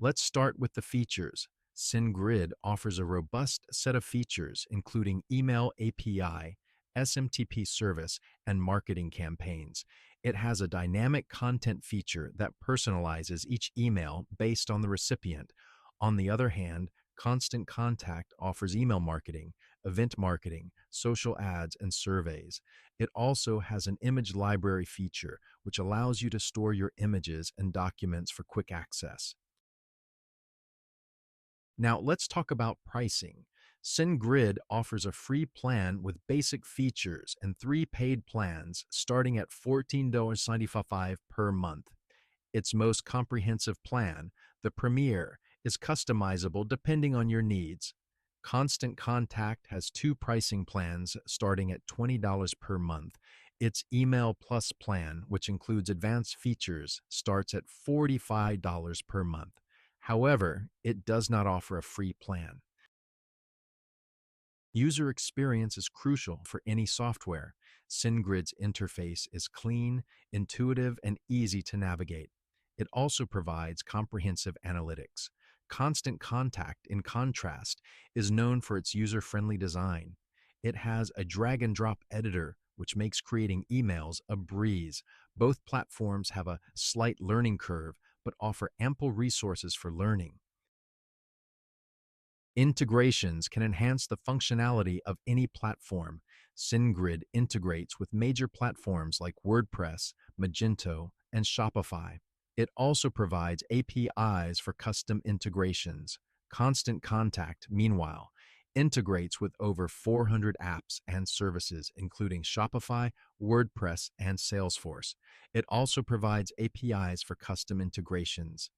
Let's start with the features. SendGrid offers a robust set of features, including email API, SMTP service, and marketing campaigns. It has a dynamic content feature that personalizes each email based on the recipient. On the other hand, Constant Contact offers email marketing, event marketing, social ads, and surveys. It also has an image library feature, which allows you to store your images and documents for quick access. Now, let's talk about pricing. SendGrid offers a free plan with basic features and three paid plans starting at $14.95 per month. Its most comprehensive plan, the Premier, is customizable depending on your needs. Constant Contact has two pricing plans starting at $20 per month. Its Email Plus plan, which includes advanced features, starts at $45 per month. However, it does not offer a free plan. User experience is crucial for any software. SendGrid's interface is clean, intuitive, and easy to navigate. It also provides comprehensive analytics. Constant Contact, in contrast, is known for its user-friendly design. It has a drag-and-drop editor, which makes creating emails a breeze. Both platforms have a slight learning curve, but offer ample resources for learning. Integrations can enhance the functionality of any platform. SendGrid integrates with major platforms like WordPress, Magento, and Shopify. It also provides APIs for custom integrations. Constant Contact, meanwhile, integrates with over 400 apps and services, including Shopify, WordPress, and Salesforce. It also provides APIs for custom integrations.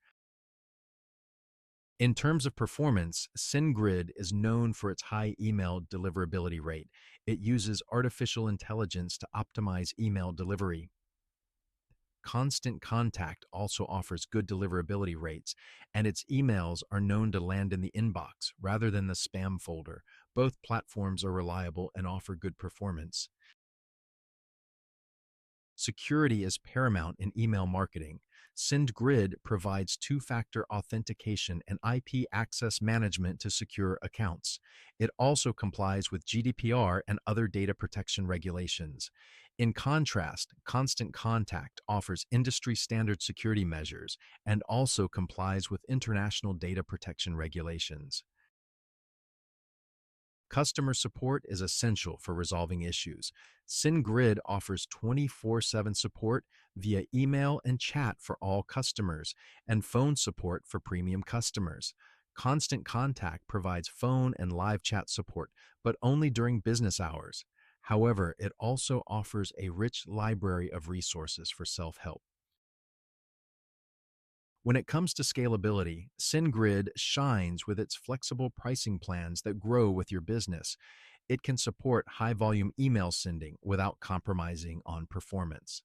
In terms of performance, SendGrid is known for its high email deliverability rate. It uses artificial intelligence to optimize email delivery. Constant Contact also offers good deliverability rates, and its emails are known to land in the inbox rather than the spam folder. Both platforms are reliable and offer good performance. Security is paramount in email marketing. SendGrid provides two-factor authentication and IP access management to secure accounts. It also complies with GDPR and other data protection regulations. In contrast, Constant Contact offers industry-standard security measures and also complies with international data protection regulations. Customer support is essential for resolving issues. SendGrid offers 24/7 support via email and chat for all customers, and phone support for premium customers. Constant Contact provides phone and live chat support, but only during business hours. However, it also offers a rich library of resources for self-help. When it comes to scalability, SendGrid shines with its flexible pricing plans that grow with your business. It can support high-volume email sending without compromising on performance.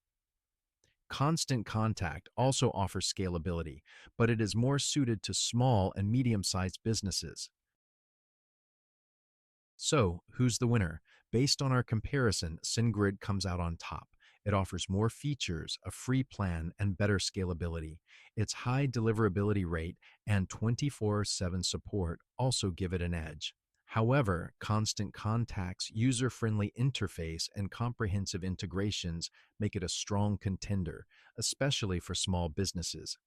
Constant Contact also offers scalability, but it is more suited to small and medium-sized businesses. So, who's the winner? Based on our comparison, SendGrid comes out on top. It offers more features, a free plan, and better scalability. Its high deliverability rate and 24/7 support also give it an edge. However, Constant Contact's user-friendly interface and comprehensive integrations make it a strong contender, especially for small businesses.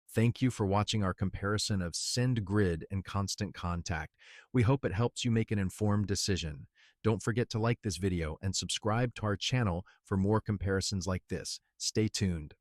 Thank you for watching our comparison of SendGrid and Constant Contact. We hope it helps you make an informed decision. Don't forget to like this video and subscribe to our channel for more comparisons like this. Stay tuned.